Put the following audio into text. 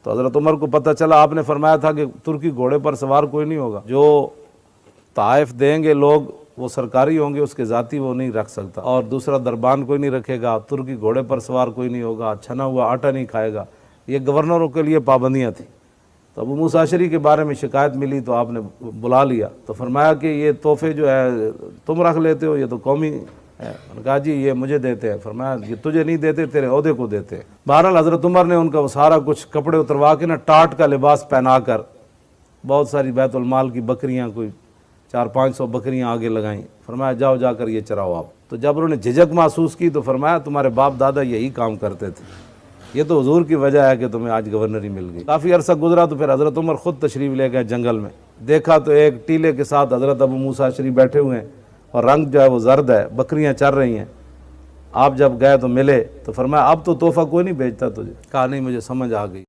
तो हज़रत उमर को पता चला, आपने फरमाया था कि तुर्की घोड़े पर सवार कोई नहीं होगा, जो ताइफ देंगे लोग वो सरकारी होंगे, उसके ज़ाती वो नहीं रख सकता, और दूसरा दरबान कोई नहीं रखेगा, तुर्की घोड़े पर सवार कोई नहीं होगा, छना हुआ आटा नहीं खाएगा। ये गवर्नरों के लिए पाबंदियाँ थी। तो अबू मूसा अशरी के बारे में शिकायत मिली तो आपने बुला लिया, तो फरमाया कि ये तोहफे जो है तुम रख लेते हो, ये तो कौमी है। उन्होंने कहा जी ये मुझे देते हैं। फरमाया ये तुझे नहीं देते, तेरे ओहदे को देते हैं। बहरहाल हज़रत उमर ने उनका वो सारा कुछ कपड़े उतरवा के ना टाट का लिबास पहना कर बहुत सारी बैतुल माल की बकरियाँ, कोई 400-500 बकरियाँ आगे लगाईं। फरमाया जाओ जाकर ये चराओ आप। तो जब उन्होंने झिझक महसूस की तो फरमाया तुम्हारे बाप दादा यही काम करते थे, ये तो हुजूर की वजह है कि तुम्हें आज गवर्नरी मिल गई। काफ़ी अरसा गुजरा तो फिर हज़रत उमर ख़ुद तशरीफ़ ले गए जंगल में। देखा तो एक टीले के साथ हज़रत अबू मूसा अशरी बैठे हुए हैं और रंग जो है वो जर्द है, बकरियां चर रही हैं। आप जब गए तो मिले तो फरमाया अब तो तोहफ़ा कोई नहीं बेचता तुझे। कहा नहीं मुझे समझ आ गई।